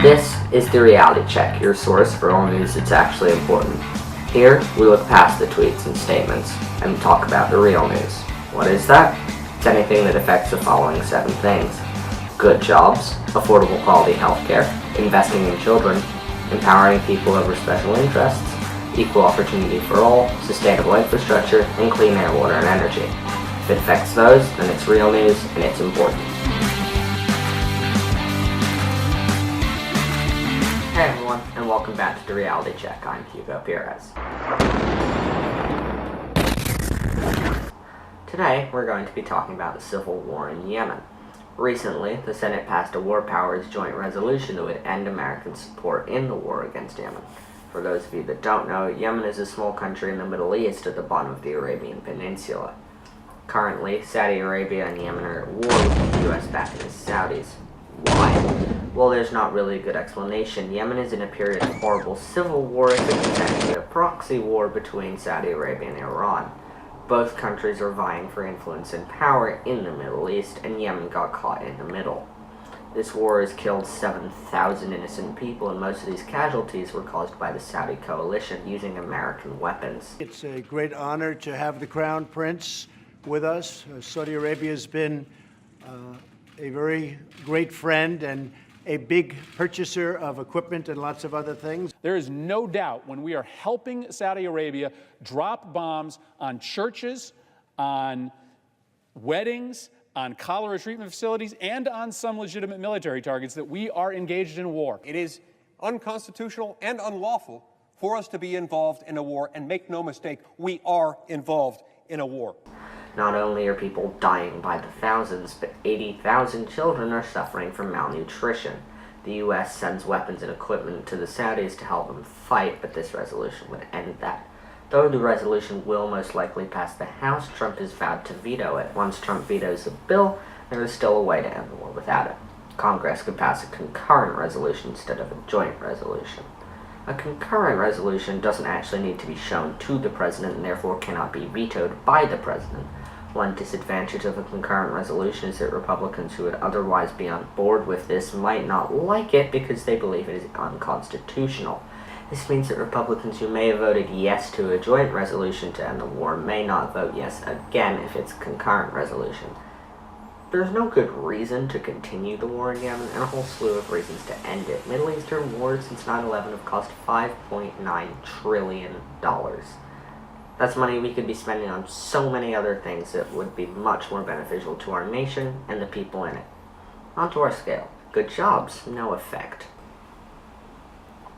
This is the Reality Check, your source for all news that's actually important. Here, we look past the tweets and statements and talk about the real news. What is that? It's anything that affects the following 7 things. Good jobs, affordable quality healthcare, investing in children, empowering people over special interests, equal opportunity for all, sustainable infrastructure, and clean air, water, and energy. If it affects those, then it's real news and it's important. Hey everyone, and welcome back to the Reality Check. I'm Hugo Perez. Today, we're going to be talking about the civil war in Yemen. Recently, the Senate passed a War Powers Joint Resolution that would end American support in the war against Yemen. For those of you that don't know, Yemen is a small country in the Middle East at the bottom of the Arabian Peninsula. Currently, Saudi Arabia and Yemen are at war with the US backing the Saudis. Why? Well, there's not really a good explanation. Yemen is in a period of horrible civil war. It's actually a proxy war between Saudi Arabia and Iran. Both countries are vying for influence and power in the Middle East, and Yemen got caught in the middle. This war has killed 7,000 innocent people, and most of these casualties were caused by the Saudi coalition using American weapons. It's a great honor to have the Crown Prince with us. Saudi Arabia has been a very great friend and a big purchaser of equipment and lots of other things. There is no doubt when we are helping Saudi Arabia drop bombs on churches, on weddings, on cholera treatment facilities, and on some legitimate military targets that we are engaged in war. It is unconstitutional and unlawful for us to be involved in a war, and make no mistake, we are involved in a war. Not only are people dying by the thousands, but 80,000 children are suffering from malnutrition. The US sends weapons and equipment to the Saudis to help them fight, but this resolution would end that. Though the resolution will most likely pass the House, Trump has vowed to veto it. Once Trump vetoes the bill, there is still a way to end the war without it. Congress could pass a concurrent resolution instead of a joint resolution. A concurrent resolution doesn't actually need to be shown to the president and therefore cannot be vetoed by the president. One disadvantage of a concurrent resolution is that Republicans who would otherwise be on board with this might not like it because they believe it is unconstitutional. This means that Republicans who may have voted yes to a joint resolution to end the war may not vote yes again if it's a concurrent resolution. There's no good reason to continue the war in Yemen, and a whole slew of reasons to end it. Middle Eastern wars since 9/11 have cost $5.9 trillion. That's money we could be spending on so many other things that would be much more beneficial to our nation and the people in it. On to our scale. Good jobs, no effect.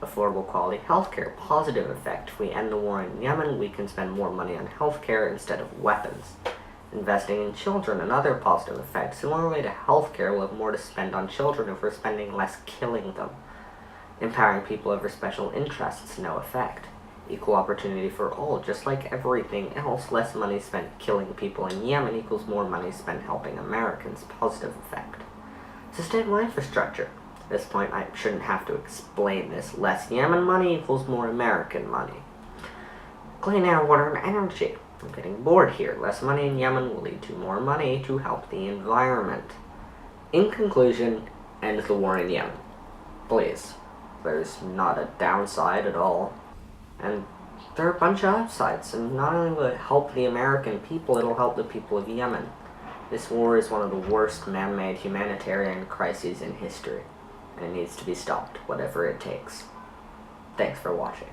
Affordable quality healthcare, positive effect. If we end the war in Yemen, we can spend more money on healthcare instead of weapons. Investing in children, another positive effect. Similarly to healthcare, we'll have more to spend on children if we're spending less killing them. Empowering people over special interests, no effect. Equal opportunity for all, just like everything else. Less money spent killing people in Yemen equals more money spent helping Americans, positive effect. Sustainable infrastructure. At this point, I shouldn't have to explain this. Less Yemen money equals more American money. Clean air, water, and energy. I'm getting bored here. Less money in Yemen will lead to more money to help the environment. In conclusion, end the war in Yemen. Please. There's not a downside at all. And there are a bunch of upsides, and not only will it help the American people, it'll help the people of Yemen. This war is one of the worst man-made humanitarian crises in history, and it needs to be stopped, whatever it takes. Thanks for watching.